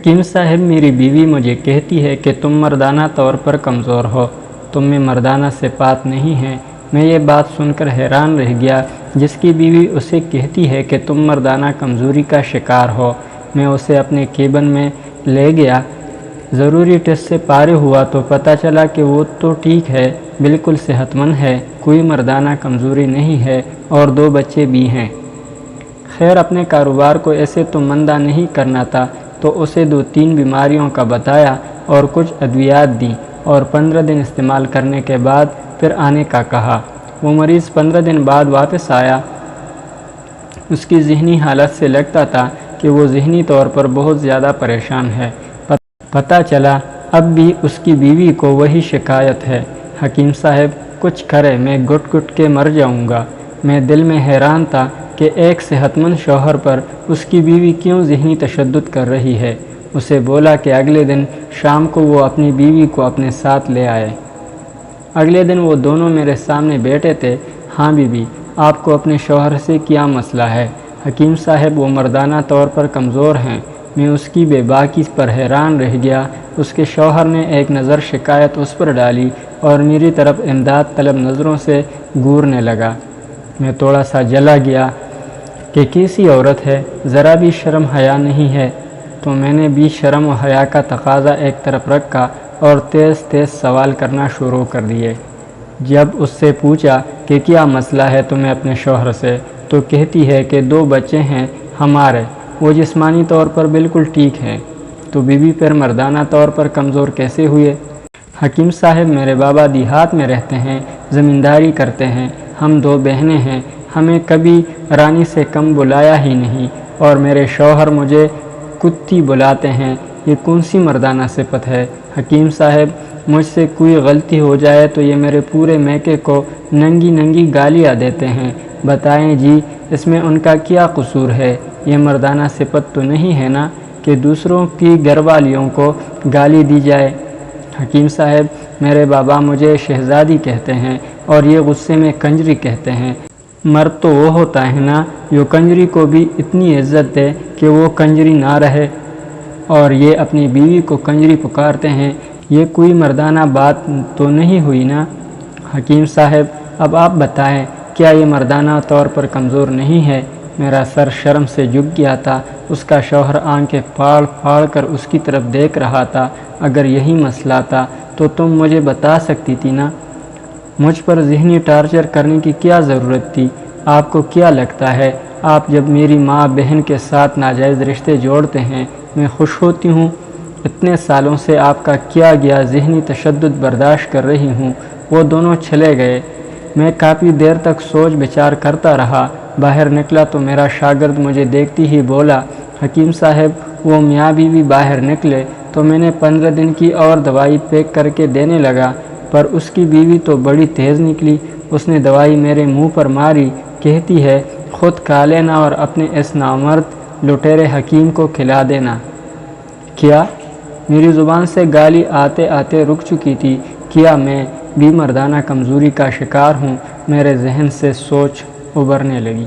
حکیم صاحب، میری بیوی مجھے کہتی ہے کہ تم مردانہ طور پر کمزور ہو، تم میں مردانہ صفات نہیں ہیں۔ میں یہ بات سن کر حیران رہ گیا۔ جس کی بیوی اسے کہتی ہے کہ تم مردانہ کمزوری کا شکار ہو۔ میں اسے اپنے کیبن میں لے گیا، ضروری ٹیسٹ سے پارے ہوا تو پتہ چلا کہ وہ تو ٹھیک ہے، بالکل صحت مند ہے، کوئی مردانہ کمزوری نہیں ہے اور 2 بچے بھی ہیں۔ خیر، اپنے کاروبار کو ایسے تو مندہ نہیں کرنا تھا، تو اسے 2-3 بیماریوں کا بتایا اور کچھ ادویات دیں اور 15 دن استعمال کرنے کے بعد پھر آنے کا کہا۔ وہ مریض 15 دن بعد واپس آیا۔ اس کی ذہنی حالت سے لگتا تھا کہ وہ ذہنی طور پر بہت زیادہ پریشان ہے۔ پتہ چلا اب بھی اس کی بیوی کو وہی شکایت ہے۔ حکیم صاحب، کچھ کرے، میں گھٹ گھٹ کے مر جاؤں گا۔ میں دل میں حیران تھا کہ ایک صحت مند شوہر پر اس کی بیوی کیوں ذہنی تشدد کر رہی ہے۔ اسے بولا کہ اگلے دن شام کو وہ اپنی بیوی کو اپنے ساتھ لے آئے۔ اگلے دن وہ دونوں میرے سامنے بیٹھے تھے۔ ہاں بی بی، آپ کو اپنے شوہر سے کیا مسئلہ ہے؟ حکیم صاحب، وہ مردانہ طور پر کمزور ہیں۔ میں اس کی بے باکی پر حیران رہ گیا۔ اس کے شوہر نے ایک نظر شکایت اس پر ڈالی اور میری طرف امداد طلب نظروں سے گورنے لگا۔ میں تھوڑا سا جلا گیا کہ کیسی عورت ہے، ذرا بھی شرم حیا نہیں ہے۔ تو میں نے بھی شرم و حیا کا تقاضا ایک طرف رکھا اور تیز تیز سوال کرنا شروع کر دیے۔ جب اس سے پوچھا کہ کیا مسئلہ ہے تمہیں اپنے شوہر سے، تو کہتی ہے کہ 2 بچے ہیں ہمارے، وہ جسمانی طور پر بالکل ٹھیک ہیں، تو بیوی پھر مردانہ طور پر کمزور کیسے ہوئے؟ حکیم صاحب، میرے بابا دیہات میں رہتے ہیں، زمینداری کرتے ہیں، ہم 2 بہنیں ہیں، ہمیں کبھی رانی سے کم بلایا ہی نہیں، اور میرے شوہر مجھے کتی بلاتے ہیں، یہ کون سی مردانہ صفت ہے؟ حکیم صاحب، مجھ سے کوئی غلطی ہو جائے تو یہ میرے پورے میکے کو ننگی ننگی گالیاں دیتے ہیں۔ بتائیں جی، اس میں ان کا کیا قصور ہے؟ یہ مردانہ صفت تو نہیں ہے نا کہ دوسروں کی گھر والیوں کو گالی دی جائے؟ حکیم صاحب، میرے بابا مجھے شہزادی کہتے ہیں اور یہ غصے میں کنجری کہتے ہیں۔ مرد تو وہ ہوتا ہے نا جو کنجری کو بھی اتنی عزت دے کہ وہ کنجری نہ رہے، اور یہ اپنی بیوی کو کنجری پکارتے ہیں، یہ کوئی مردانہ بات تو نہیں ہوئی نا؟ حکیم صاحب، اب آپ بتائیں، کیا یہ مردانہ طور پر کمزور نہیں ہے؟ میرا سر شرم سے جھک گیا تھا۔ اس کا شوہر آنکھیں پھاڑ پھاڑ کر اس کی طرف دیکھ رہا تھا۔ اگر یہی مسئلہ تھا تو تم مجھے بتا سکتی تھی نا؟ مجھ پر ذہنی ٹارچر کرنے کی کیا ضرورت تھی؟ آپ کو کیا لگتا ہے آپ جب میری ماں بہن کے ساتھ ناجائز رشتے جوڑتے ہیں میں خوش ہوتی ہوں؟ اتنے سالوں سے آپ کا کیا گیا ذہنی تشدد برداشت کر رہی ہوں۔ وہ دونوں چلے گئے۔ میں کافی دیر تک سوچ بچار کرتا رہا۔ باہر نکلا تو میرا شاگرد مجھے دیکھتی ہی بولا، حکیم صاحب، وہ میاں بیوی باہر نکلے تو میں نے 15 دن کی اور دوائی پیک کر کے دینے لگا، پر اس کی بیوی تو بڑی تیز نکلی۔ اس نے دوائی میرے منہ پر ماری، کہتی ہے خود کھا لینا اور اپنے اس نامرد لٹیرے حکیم کو کھلا دینا۔ کیا؟ میری زبان سے گالی آتے آتے رک چکی تھی۔ کیا میں بھی مردانہ کمزوری کا شکار ہوں؟ میرے ذہن سے سوچ ابھرنے لگی۔